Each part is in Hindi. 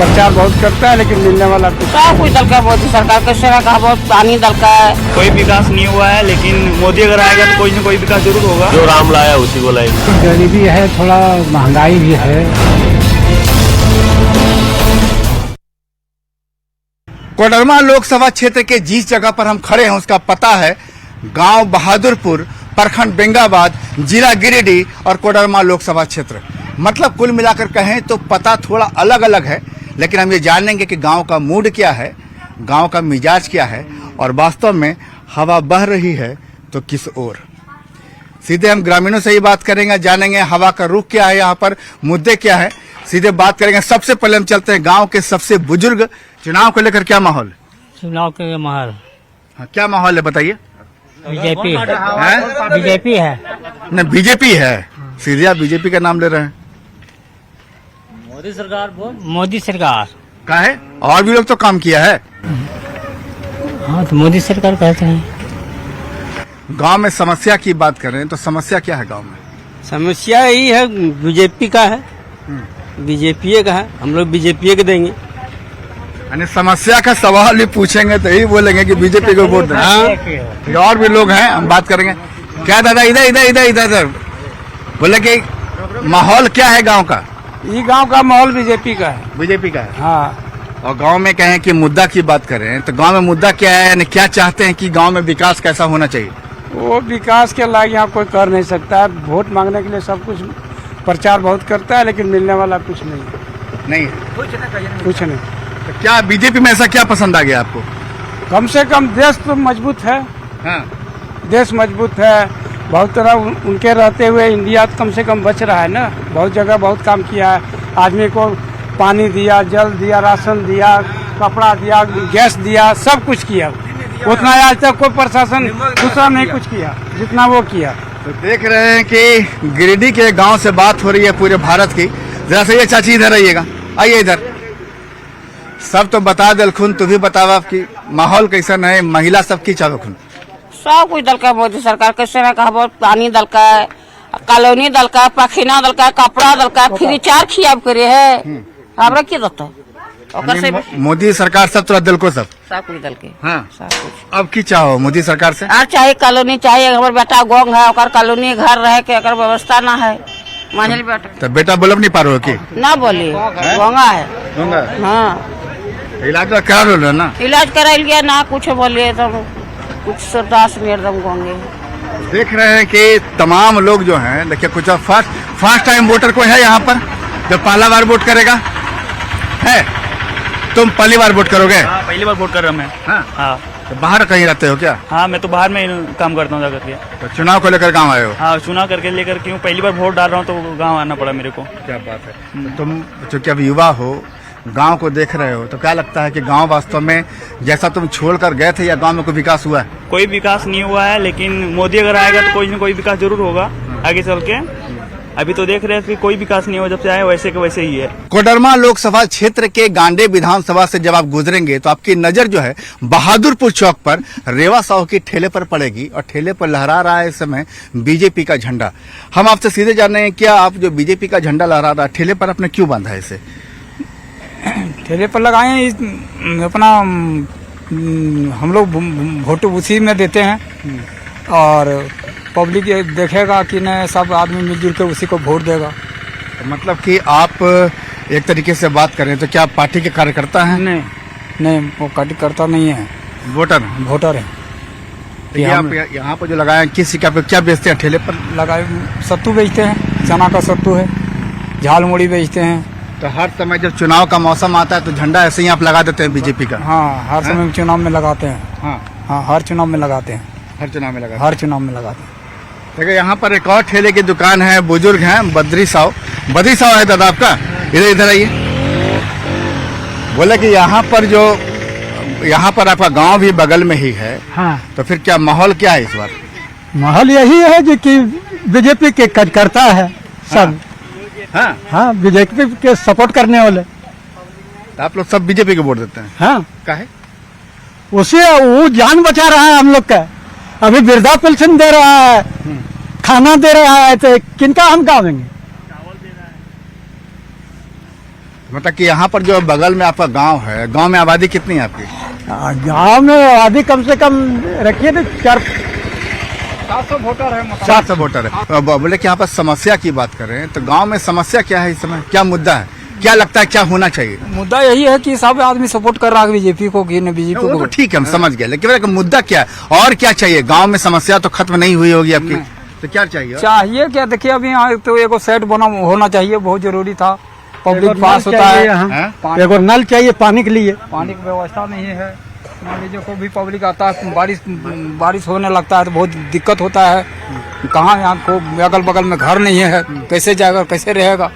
प्रचार बहुत करता है लेकिन मिलने वाला कुछ सब कुछ दल का मोदी सरकार कैसे रखा, बहुत पानी दल का है। कोई विकास नहीं हुआ है, लेकिन मोदी अगर आएगा तो कोई ना कोई विकास जरूर होगा। जो राम लाया उसी को लाएंगे। गरीबी है, थोड़ा महंगाई भी है। कोडरमा लोकसभा क्षेत्र के जिस जगह पर हम खड़े हैं उसका पता है गांव बहादुरपुर, प्रखंड बेंगाबाद, जिला गिरिडीह और कोडरमा लोकसभा क्षेत्र। मतलब कुल मिलाकर कहें तो पता थोड़ा अलग अलग है, लेकिन हम ये जानेंगे कि गांव का मूड क्या है, गांव का मिजाज क्या है और वास्तव में हवा बह रही है तो किस ओर। सीधे हम ग्रामीणों से ही बात करेंगे, जानेंगे हवा का रुख क्या है, यहाँ पर मुद्दे क्या है, सीधे बात करेंगे। सबसे पहले हम चलते हैं गांव के सबसे बुजुर्ग। चुनाव को लेकर क्या माहौल? चुनाव के माहौल क्या माहौल है बताइए? बीजेपी बीजेपी है न बीजेपी है। सीधे आप बीजेपी का नाम ले रहे हैं। मोदी सरकार का है? और भी लोग तो काम किया है। हाँ तो मोदी सरकार कहते हैं। गांव में समस्या की बात कर रहे हैं तो समस्या क्या है गांव में? समस्या यही है, बीजेपी का है, बीजेपी का है, हम लोग बीजेपी के देंगे। यानी समस्या का सवाल भी पूछेंगे तो यही बोलेंगे कि बीजेपी को वोट दें। और भी लोग हैं, हम बात करेंगे। क्या दादा, इधर इधर इधर इधर इधर बोले कि माहौल क्या है गांव का? ये गांव का माहौल बीजेपी का है। बीजेपी का है। हाँ, और गांव में कहें कि मुद्दा की बात करें तो गांव में मुद्दा क्या है, यानी क्या चाहते हैं कि गांव में विकास कैसा होना चाहिए? वो विकास के लायक यहाँ कोई कर नहीं सकता है। वोट मांगने के लिए सब कुछ प्रचार बहुत करता है लेकिन मिलने वाला कुछ नहीं है। नहीं है कुछ नहीं। तो क्या बीजेपी में ऐसा क्या पसंद आ गया आपको? कम से कम देश तो मजबूत है। हाँ, देश मजबूत है। बहुत तरह उनके रहते हुए इंडिया कम से कम बच रहा है ना। बहुत जगह बहुत काम किया है। आदमी को पानी दिया, जल दिया, राशन दिया, कपड़ा दिया, गैस दिया, सब कुछ किया। उतना आज तक कोई प्रशासन दूसरा नहीं कुछ किया जितना वो किया। तो देख रहे हैं कि गिरिडीह के गांव से बात हो रही है पूरे भारत की। जरा से ये चाची इधर आइएगा, आइए इधर। सब तो बता दिलखुन, तू भी बतावा कि माहौल कैसा है, महिला सबकी चावखुन। सब कुछ दल का मोदी सरकार कैसे रखा, बहुत पानी दल का है, कॉलोनी दल का, पखीना दल का, कपड़ा दल का, फ्री चार खियाब करे है। हमरा क्या दता मोदी सरकार सब तोरा दिल को सब कुछ दल के। हाँ। सब कुछ अब की चाहो मोदी सरकार से? और चाहे कॉलोनी चाहिए, हमारे बेटा गोंग है, ओकर कॉलोनी घर रहे के अगर व्यवस्था ना है। मांझली बेटा तो बेटा बोलब नहीं पारो की ना बोली गोंगा है। हाँ, इलाज तो करा लो ना। इलाज कराइल गया ना, कुछ बोलिए तो कुछ सरदास में एकदम गोंगे। देख रहे हैं कि तमाम लोग जो हैं, देखिए कुछ फर्स्ट टाइम वोटर कोई है यहाँ पर जो पहला बार वोट करेगा? है, तुम पहली बार वोट करोगे? हाँ, पहली बार वोट कर रहा मैं। हाँ। तो बाहर कहीं रहते हो क्या? हाँ, मैं तो बाहर में काम करता हूँ जाकर के। तो चुनाव को लेकर गाँव आए हो? हाँ, चुनाव करके लेकर क्यों पहली बार वोट डाल रहा हूँ तो गाँव आना पड़ा मेरे को। क्या बात है। तो तुम चूंकि अब युवा हो, गांव को देख रहे हो, तो क्या लगता है कि गांव वास्तव में जैसा तुम छोड़कर गए थे या गांव में कोई विकास हुआ है? कोई विकास नहीं हुआ है, लेकिन मोदी अगर आएगा तो कोई ना कोई विकास जरूर होगा आगे चल के। अभी तो देख रहे हैं कि कोई विकास नहीं हुआ, जब से आए वैसे के वैसे ही है। कोडरमा लोकसभा क्षेत्र के गांडे विधानसभा से जब आप गुजरेंगे तो आपकी नजर जो है बहादुरपुर चौक पर रेवा साहू की ठेले पर पड़ेगी और ठेले पर लहरा रहा है इस समय बीजेपी का झंडा। हम आपसे सीधे जान रहे हैं, क्या आप जो बीजेपी का झंडा लहरा रहा है ठेले पर आपने क्यों बांधा है इसे? ठेले पर लगाए अपना हम लोग वोट उसी में देते हैं और पब्लिक देखेगा कि नहीं, सब आदमी मिलजुल कर उसी को वोट देगा। तो मतलब कि आप एक तरीके से बात करें तो क्या आप पार्टी के कार्यकर्ता हैं? नहीं, वो कार्यकर्ता नहीं है, वोटर है। यहाँ पर जो लगाए किस जगह पे क्या बेचते हैं? ठेले पर लगाए सत्तू बेचते हैं, चना का सत्तू है, झाल मुड़ी बेचते हैं। तो हर समय जब चुनाव का मौसम आता है तो झंडा ऐसे ही आप लगा देते हैं बीजेपी का? हाँ, हर समय चुनाव में लगाते हैं। हाँ, हर चुनाव में लगाते हैं। हर चुनाव में लगाते हैं। देखिए यहाँ पर एक और ठेले की दुकान है, बुजुर्ग हैं, बद्री साहू है दादा आपका। इधर आइए। बोले कि यहाँ पर आपका गांव भी बगल में ही है। हाँ, तो फिर क्या माहौल क्या है इस बार? माहौल यही है जो कि बीजेपी के कार्यकर्ता है सब। हाँ, बीजेपी के सपोर्ट करने वाले। तो आप लोग सब बीजेपी को वोट देते हैं? हाँ, काहे? उसे वो जान बचा रहा है हम लोग का। अभी वृद्धा पेंशन दे रहा है, खाना दे रहा है, तो किनका हम गावेंगे? मतलब कि यहाँ पर जो बगल में आपका गांव है, गांव में आबादी कितनी है आपकी? गांव में आबादी कम से कम रखिए तो 700 वोटर है। 700 वोटर है। बोले कि यहाँ पर समस्या की बात कर रहे हैं, तो गांव में समस्या क्या है इस समय, क्या मुद्दा है, क्या लगता है क्या होना चाहिए? मुद्दा यही है कि सब आदमी सपोर्ट कर रहा है बीजेपी को, कि बीजेपी वो को। तो ठीक है, हम समझ गए, लेकिन मुद्दा क्या है और क्या चाहिए? गांव में समस्या तो खत्म नहीं हुई होगी आपकी, तो क्या चाहिए? चाहिए क्या, देखिए अभी यहाँ तो एक सेट बना होना चाहिए, बहुत जरूरी था। पब्लिक पास होता है, एक और नल चाहिए पानी के लिए, पानी की व्यवस्था नहीं है। मान लीजिए कोई भी पब्लिक आता है, बारिश होने लगता है तो बहुत दिक्कत होता है। कहाँ यहाँ को अगल बगल में घर नहीं है, कैसे जाएगा, कैसे रहेगा?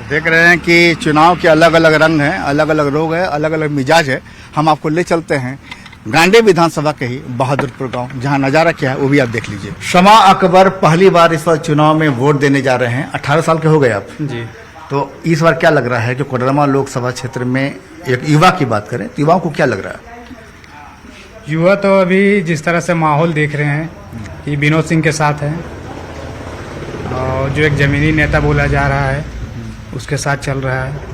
देख रहे हैं कि चुनाव के अलग अलग रंग हैं, अलग अलग लोग हैं, अलग अलग मिजाज है। हम आपको ले चलते हैं गांडे विधानसभा के ही बहादुरपुर गांव, जहां नजारा क्या है वो भी आप देख लीजिए। शमा अकबर पहली बार इस बार चुनाव में वोट देने जा रहे हैं। 18 साल के हो गए आप जी, तो इस बार क्या लग रहा है कि कोडरमा लोकसभा क्षेत्र में एक युवा की बात करें तो युवाओं को क्या लग रहा है? युवा तो अभी जिस तरह से माहौल देख रहे हैं कि विनोद सिंह के साथ है, और जो एक जमीनी नेता बोला जा रहा है उसके साथ चल रहा है।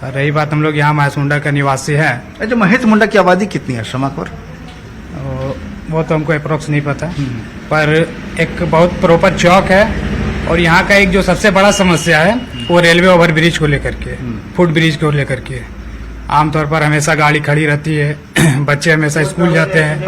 रही बात, हम लोग यहाँ महेश मुंडा का निवासी है। जो महेश मुंडा की आबादी कितनी है शमा पर? वो तो हमको अप्रोक्स नहीं पता, पर एक बहुत प्रॉपर चौक है। और यहाँ का एक जो सबसे बड़ा समस्या है वो रेलवे ओवर ब्रिज को लेकर के, फुट ब्रिज को लेकर के। आमतौर पर हमेशा गाड़ी खड़ी रहती है, बच्चे हमेशा स्कूल जाते हैं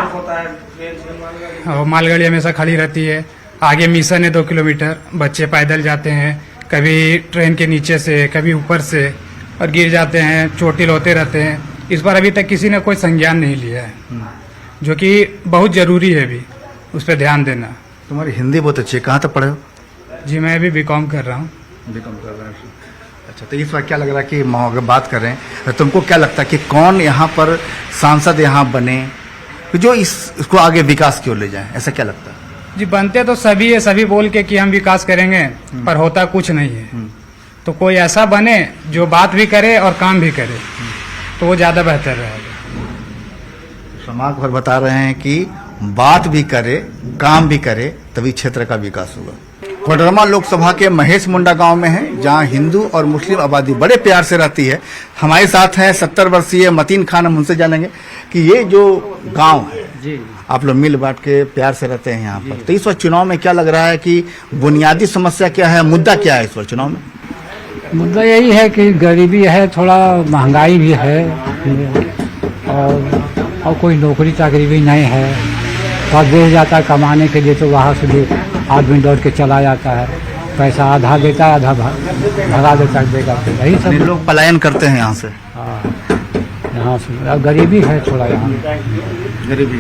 और मालगाड़ी हमेशा खड़ी रहती है। आगे मिशन है 2 किलोमीटर, बच्चे पैदल जाते हैं, कभी ट्रेन के नीचे से, कभी ऊपर से, और गिर जाते हैं, चोटिल होते रहते हैं। इस बार अभी तक किसी ने कोई संज्ञान नहीं लिया है, जो कि बहुत जरूरी है अभी उस पर ध्यान देना। तुम्हारी हिंदी बहुत अच्छी है, कहाँ तक पढ़े हो? जी मैं अभी बीकॉम कर रहा हूँ। बीकॉम कर रहा है। अच्छा, तो इस बार क्या लग रहा है कि अगर बात कर रहे हैं तो तुमको क्या लगता है कि कौन यहाँ पर सांसद यहाँ बने जो इसको आगे विकास की ओर ले जाए, ऐसा क्या लगता है? जी बनते तो सभी है, सभी बोल के कि हम विकास करेंगे, पर होता कुछ नहीं है। तो कोई ऐसा बने जो बात भी करे और काम भी करे, तो वो ज्यादा बेहतर रहेगा। समाज भर बता रहे हैं कि बात भी करे, काम भी करे, तभी क्षेत्र का विकास होगा। कोडरमा लोकसभा के महेश मुंडा गांव में है, जहां हिंदू और मुस्लिम आबादी बड़े प्यार से रहती है। हमारे साथ हैं 70 वर्षीय मतीन खान। हम उनसे जानेंगे कि ये जो गांव है जी, आप लोग मिल बांट के प्यार से रहते हैं यहाँ पर, तो इस बार चुनाव में क्या लग रहा है कि बुनियादी समस्या क्या है, मुद्दा क्या है इस बार चुनाव में? मुद्दा यही है कि गरीबी है, थोड़ा महंगाई भी है, और कोई नौकरी चाकरी भी नहीं है। परदेश जाता है कमाने के लिए तो वहाँ से भी आदमी दौड़ के चला जाता है, पैसा आधा देता है, आधा भगा देता है, देगा। यही सब लोग पलायन करते हैं यहाँ से। हाँ, यहाँ से गरीबी है थोड़ा, यहाँ गरीबी।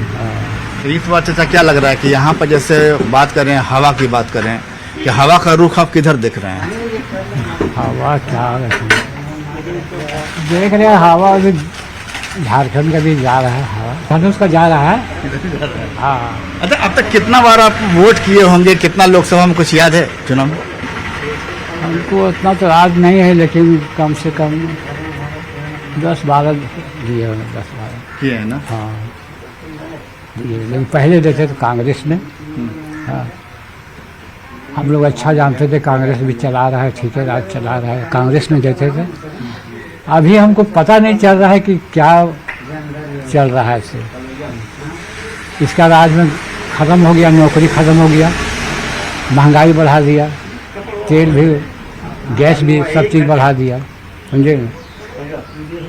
तो इस बात से क्या लग रहा है कि यहाँ पर जैसे बात करें, हवा की बात करें, कि हवा का रुख आप किधर देख रहे हैं? हवा क्या देख रहे हैं, हवा अभी झारखंड का भी जा रहा है, हवा धनुष का जा रहा है। हाँ। अच्छा, अब तक कितना बार आप वोट किए होंगे, कितना लोकसभा में कुछ याद है चुनाव में? हमको उतना तो याद नहीं है, लेकिन कम से कम 10-12 दिए होंगे, 10-12 किए है ना? हाँ दिए, लेकिन पहले देते थे कांग्रेस में। हाँ, हम लोग अच्छा जानते थे कांग्रेस भी चला रहा है, ठीक है, राज चला रहा है, कांग्रेस में देते थे। अभी हमको पता नहीं चल रहा है कि क्या चल रहा है इसे। इसका राज में ख़त्म हो गया, नौकरी ख़त्म हो गया, महंगाई बढ़ा दिया, तेल भी, गैस भी, सब चीज़ बढ़ा दिया, समझे।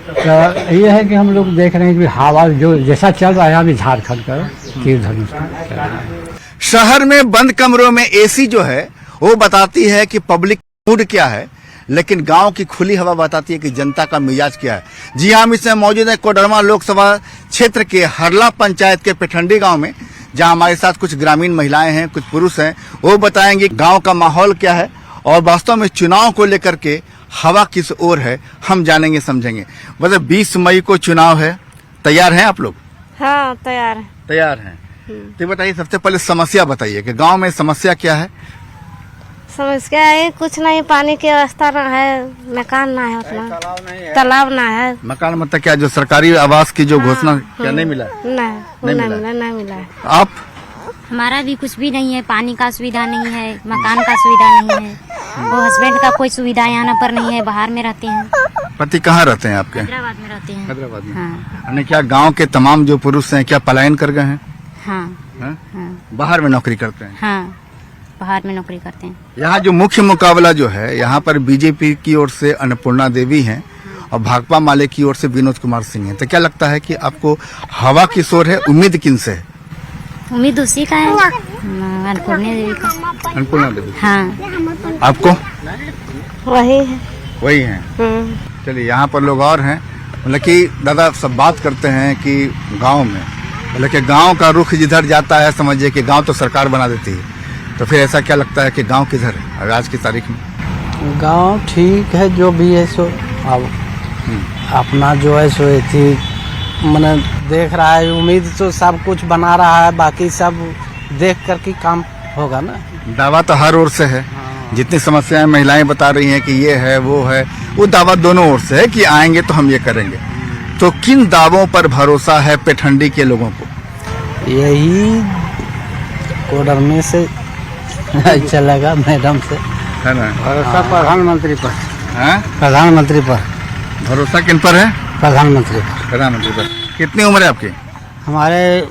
तो ये है कि हम लोग देख रहे हैं कि हवा जो जैसा चल रहा है अभी झारखंड का तीर धनुष चल रहा है। शहर में बंद कमरों में एसी जो है वो बताती है कि पब्लिक मूड क्या है, लेकिन गांव की खुली हवा बताती है कि जनता का मिजाज क्या है। जी हाँ, हम इसमें मौजूद हैं कोडरमा लोकसभा क्षेत्र के हरला पंचायत के पेठंडी गांव में, जहां हमारे साथ कुछ ग्रामीण महिलाएं हैं, कुछ पुरुष हैं। वो बताएंगे गांव का माहौल क्या है और वास्तव में चुनाव को लेकर के हवा किस ओर है, हम जानेंगे समझेंगे। मतलब 20 मई को चुनाव है, तैयार हैं आप लोग? हाँ तैयार है। तैयार हैं। तो बताइए, सबसे पहले समस्या बताइए कि गांव में समस्या क्या है? समस्या है कुछ नहीं, पानी की व्यवस्था ना है, मकान ना है, उतना तालाब ना है। मकान मतलब क्या, जो सरकारी आवास की जो घोषणा क्या नहीं मिला? नहीं मिला है। आप हमारा भी कुछ भी नहीं है, पानी का सुविधा नहीं है, मकान का सुविधा नहीं है, वो हस्बैंड का कोई सुविधा यहाँ पर नहीं है, बाहर में रहते हैं। पति कहाँ रहते हैं आपके? हैदराबाद में रहते हैं। हैदराबाद में। हाँ यानी क्या गांव के तमाम जो पुरुष हैं क्या पलायन कर गए हैं? हाँ हैं? हाँ बाहर में नौकरी करते हैं। हाँ, बाहर में नौकरी करते हैं। यहाँ जो मुख्य मुकाबला जो है, यहाँ पर बीजेपी की ओर से अन्नपूर्णा देवी हैं और भाकपा माले की ओर से विनोद कुमार सिंह हैं। तो क्या लगता है कि आपको हवा किस ओर है, उम्मीद किन से है? उम्मीद उसी का है, अन्नपूर्णा देवी का। अन्नपूर्णा देवी। हाँ, आपको? वही है। वही है। चलिए, यहाँ पर लोग और हैं। मतलब कि दादा सब बात करते हैं कि गांव में, मतलब कि गांव का रुख जिधर जाता है समझिए कि गांव तो सरकार बना देती है। तो फिर ऐसा क्या लगता है कि गांव किधर है आज की तारीख में? गांव ठीक है, जो भी है सो अब अपना जो है सो थी मैंने देख रहा है, उम्मीद तो सब कुछ बना रहा है, बाकी सब देख कर के काम होगा ना। दावा तो हर ओर से है, जितनी समस्याएं महिलाएं बता रही हैं कि ये है वो है, वो दावा दोनों ओर से है कि आएंगे तो हम ये करेंगे। तो किन दावों पर भरोसा है पेठंडी के लोगों को? यही कोडरमे से चलेगा मैडम से, है ना? भरोसा प्रधानमंत्री पर। हाँ? प्रधानमंत्री पर भरोसा किन पर है? प्रधानमंत्री पर। प्रधानमंत्री पर। कितनी उम्र है आपकी? हमारे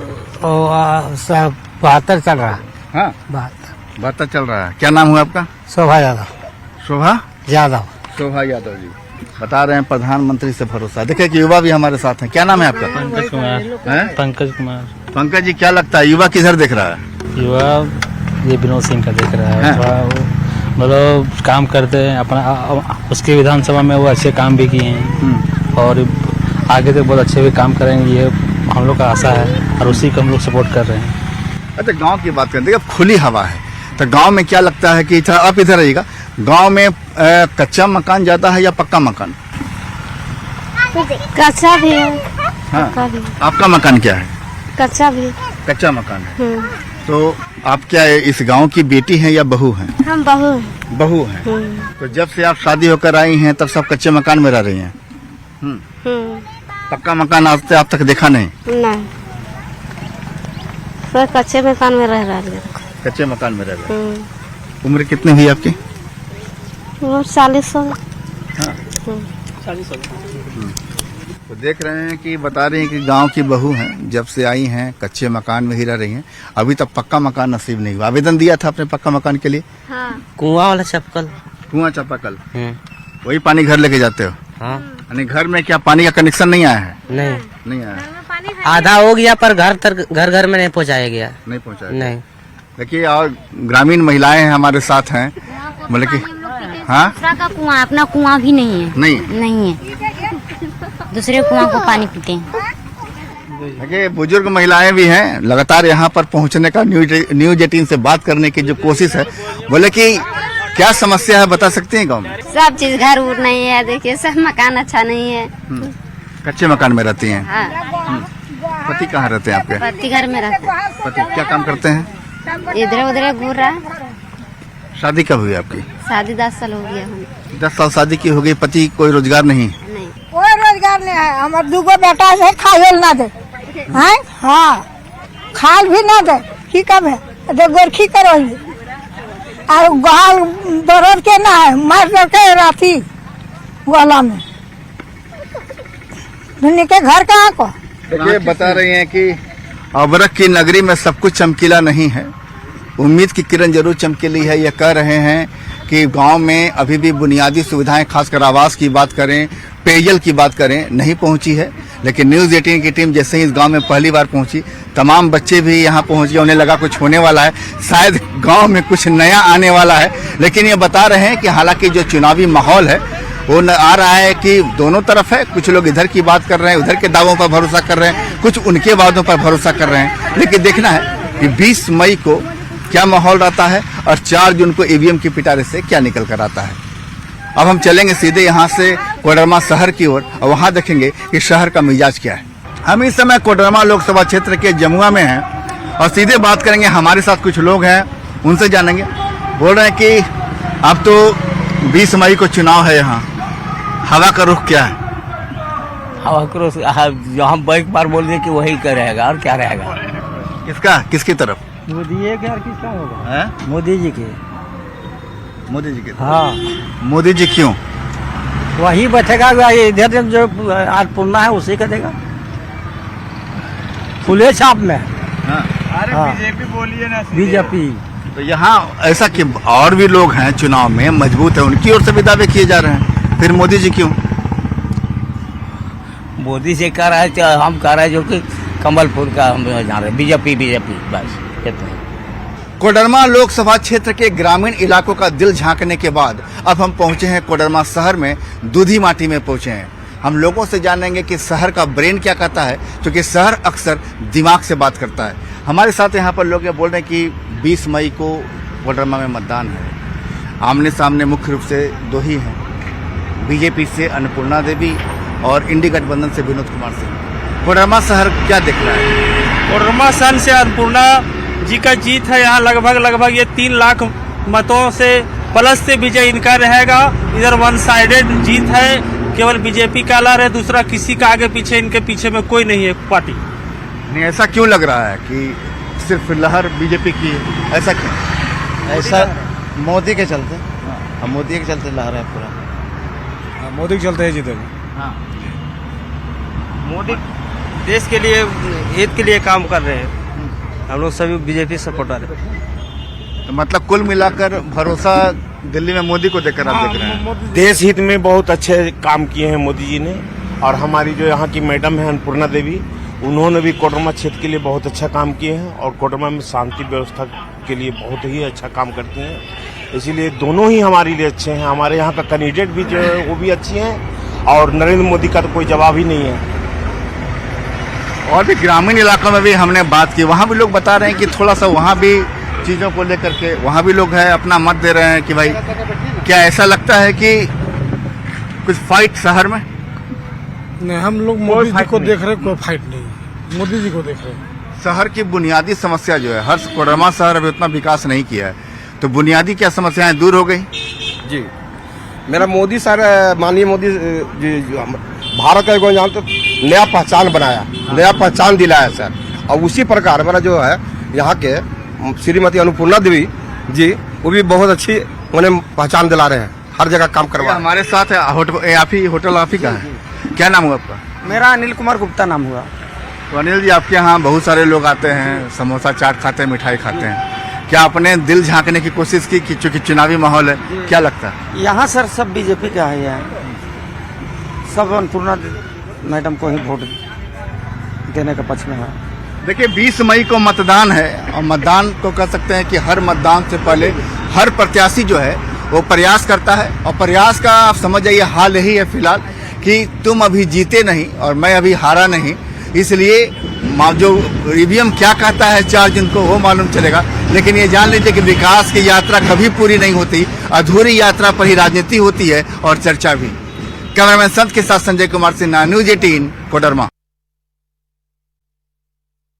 72 चल रहा है। हाँ, 72। चल रहा है। क्या नाम हुआ आपका? शोभा यादव। शोभा यादव। शोभा यादव जी बता रहे हैं प्रधानमंत्री से भरोसा। देखिए कि युवा भी हमारे साथ हैं। क्या नाम है आपका? पंकज कुमार। हैं? पंकज कुमार। पंकज जी, क्या लगता है युवा किधर देख रहा है? युवा ये विनोद सिंह का देख रहा है, हैं? थोड़ा वो मतलब काम करते हैं अपना, उसके विधानसभा में वो अच्छे काम भी किए हैं और आगे तक बहुत अच्छे भी काम करेंगे, ये हम लोग का आशा है और उसी को हम लोग सपोर्ट कर रहे हैं। अच्छा, गांव की बात करें, देखिए खुली हवा है, तो गांव में क्या लगता है कि आप इधर रहिएगा, गांव में कच्चा मकान ज्यादा है या पक्का मकान? कच्चा भी है। हाँ। पक्का भी। आपका मकान क्या है? कच्चा भी। कच्चा मकान है। तो आप क्या इस गांव की बेटी हैं या बहू हैं? हम बहू हैं। बहू हैं। तो जब से आप शादी होकर आई हैं तब सब कच्चे मकान में रह रही हैं? पक्का मकान आज आप तक देखा नहीं? नहीं, सब कच्चे मकान में रह रहा है। कच्चे मकान में रह रहे हैं। उम्र कितनी हुई आपकी? 40 हो। तो देख रहे हैं कि बता रही हैं कि गांव की बहू हैं, जब से आई हैं कच्चे मकान में ही रह रही हैं, अभी तक पक्का मकान नसीब नहीं हुआ। आवेदन दिया था आपने पक्का मकान के लिए? हाँ। कुआं वाला चपकल। कुआं चापाकल, वही पानी घर लेके जाते हो? हाँ। यानी घर में क्या पानी का कनेक्शन नहीं आया है? नहीं, नहीं आया है। आधा हो गया पर घर में नहीं पहुंचाया गया। नहीं पहुंचा? नहीं। देखिए, और ग्रामीण महिलाएं हैं हमारे साथ हैं, मतलब कि हाँ, दूसरा का कुआं, अपना कुआं भी नहीं है। नहीं है, दूसरे कुआं को पानी पीते हैं। देखिए बुजुर्ग महिलाएं भी हैं, लगातार यहाँ पर पहुँचने का न्यूज 18 से बात करने की जो कोशिश है। बोले कि क्या समस्या है बता सकते हैं गाँव में? सब चीज घर उर नहीं है, देखिए सब मकान अच्छा नहीं है। कच्चे मकान में रहती हैं। हाँ। पति कहाँ रहते हैं आपके? पति घर में रहता है। पति क्या काम करते हैं? इधर उधर घूर रहा है। शादी कब हुई आपकी? शादी 10 साल हो गया हमें। 10 साल शादी की हो गई, पति कोई रोजगार नहीं? नहीं, कोई रोजगार नहीं है। हमारे दूगो बेटा है, खायल ना दे हैं। हाँ, खाल भी ना दे, की कब है तो गोरखी करो और गाल दर्द के ना है, मार के राती गोला में धुनी के घर कहाँ को। देखिए बता रही हैं कि अबरक की नगरी में सब कुछ चमकीला नहीं है, उम्मीद की किरण जरूर चमकीली है। ये कह रहे हैं कि गांव में अभी भी बुनियादी सुविधाएं, खासकर आवास की बात करें, पेयजल की बात करें, नहीं पहुंची है। लेकिन न्यूज 18 की टीम जैसे ही इस गांव में पहली बार पहुंची, तमाम बच्चे भी यहां पहुंचे, उन्हें लगा कुछ होने वाला है, शायद गांव में कुछ नया आने वाला है। लेकिन ये बता रहे हैं कि हालांकि जो चुनावी माहौल है वो आ रहा है कि दोनों तरफ है, कुछ लोग इधर की बात कर रहे हैं, उधर के दावों पर भरोसा कर रहे हैं, कुछ उनके वादों पर भरोसा कर रहे हैं। लेकिन देखना है कि 20 मई को क्या माहौल रहता है और 4 जून को ईवीएम की पिटारे से क्या निकल कर आता है। अब हम चलेंगे सीधे यहाँ से कोडरमा शहर की ओर और वहाँ देखेंगे कि शहर का मिजाज क्या है। हम इस समय कोडरमा लोकसभा क्षेत्र के जमुआ में हैं और सीधे बात करेंगे, हमारे साथ कुछ लोग हैं, उनसे जानेंगे। बोल रहे हैं कि अब तो 20 मई को चुनाव है, यहाँ हवा का रुख क्या है? हवा करो, हम एक बार बोल दिए कि वही का रहेगा और क्या रहेगा। किसका, किसकी तरफ? मोदी के और किसका होगा? हैं? मोदी जी के। मोदी जी के। हाँ, मोदी जी क्यों? वही बैठेगा, इधर जो आज पुरना है उसी का देगा, खुले छाप में। हाँ। अरे हाँ। बीजेपी बोलिए ना, बीजेपी। तो यहाँ ऐसा कि और भी लोग हैं चुनाव में मजबूत है, उनकी ओर से भी दावे किए जा रहे हैं, फिर मोदी जी क्यों? मोदी से कह रहा है तो हम कह रहे हैं जो कि कमलपुर का हम जान रहे, बीजेपी बस कहते हैं। कोडरमा लोकसभा क्षेत्र के ग्रामीण इलाकों का दिल झांकने के बाद अब हम पहुंचे हैं कोडरमा शहर में, दूधी माटी में पहुंचे हैं। हम लोगों से जानेंगे कि शहर का ब्रेन क्या कहता है, क्योंकि शहर अक्सर दिमाग से बात करता है। हमारे साथ यहाँ पर लोग ये बोल रहे हैं कि 20 मई को कोडरमा में मतदान है। आमने सामने मुख्य रूप से दो ही हैं, बीजेपी से अन्नपूर्णा देवी और इंडी गठबंधन से विनोद कुमार सिंह। कोडरमा शहर क्या दिख रहा है? कोडरमा सन से अन्नपूर्णा जी का जीत है। यहाँ लगभग ये 3 लाख मतों से प्लस से विजय इनका रहेगा। इधर वन साइडेड जीत है, केवल बीजेपी का लहर है, दूसरा किसी का आगे पीछे, इनके पीछे में कोई नहीं है पार्टी। नहीं, ऐसा क्यों लग रहा है कि सिर्फ लहर बीजेपी की है? ऐसा क्यों? ऐसा मोदी के चलते, मोदी के चलते लहर है पूरा। मोदी के चलते है जीतेगा। मोदी देश के लिए, हित के लिए काम कर रहे हैं। हम लोग सभी बीजेपी सपोर्टर हैं। तो मतलब कुल मिलाकर भरोसा दिल्ली में मोदी को देकर आप देख रहे हैं? देश हित में बहुत अच्छे काम किए हैं मोदी जी ने। और हमारी जो यहाँ की मैडम है अन्नपूर्णा देवी, उन्होंने भी कोडरमा क्षेत्र के लिए बहुत अच्छा काम किए हैं और कोडरमा में शांति व्यवस्था के लिए बहुत ही अच्छा काम करती हैं। इसीलिए दोनों ही हमारे लिए अच्छे हैं। हमारे यहाँ का कैंडिडेट भी जो है वो भी अच्छी हैं और नरेंद्र मोदी का तो कोई जवाब ही नहीं है। और भी ग्रामीण इलाकों में भी हमने बात की, वहाँ भी लोग बता रहे हैं कि थोड़ा सा वहाँ भी चीज़ों को लेकर के वहाँ भी लोग हैं अपना मत दे रहे हैं कि भाई क्या ऐसा लगता है कि कुछ फाइट शहर में? नहीं, हम लोग मोदी जी को देख रहे हैं, कोई फाइट नहीं, मोदी जी को देख रहे हैं। शहर की बुनियादी समस्या जो है, हर कोडरमा शहर अभी उतना विकास नहीं किया है, तो बुनियादी क्या समस्याएं दूर हो गई? जी, मेरा मोदी सर, माननीय मोदी जी भारत का एक जानते नया पहचान बनाया, नया पहचान दिलाया सर। और उसी प्रकार मेरा जो है यहाँ के श्रीमती अन्नपूर्णा देवी जी, वो भी बहुत अच्छी उन्हें पहचान दिला रहे हैं, हर जगह काम करवा। हमारे साथ है होटल आप ही का है, क्या नाम हुआ आपका? मेरा अनिल कुमार गुप्ता नाम हुआ। तो अनिल जी, आपके यहाँ बहुत सारे लोग आते हैं, समोसा चाट खाते हैं, मिठाई खाते हैं, क्या आपने दिल झांकने की कोशिश की कि चूंकि चुनावी माहौल है, क्या लगता है? यहाँ सर सब बीजेपी का है, यहाँ सब अन्नपूर्णा मैडम को ही वोट देने के पक्ष में है। देखिए 20 मई को मतदान है और मतदान को कह सकते हैं कि हर मतदान से पहले हर प्रत्याशी जो है वो प्रयास करता है, और प्रयास का आप समझ जाइए हाल यही है फिलहाल कि तुम अभी जीते नहीं और मैं अभी हारा नहीं, इसलिए जो ईवीएम क्या कहता है 4 जून को वो मालूम चलेगा। लेकिन ये जान लीजिए कि विकास की यात्रा कभी पूरी नहीं होती, अधूरी यात्रा पर ही राजनीति होती है और चर्चा भी। कैमरामैन संत के साथ संजय कुमार सिन्हा, न्यूज़ 18 कोडरमा।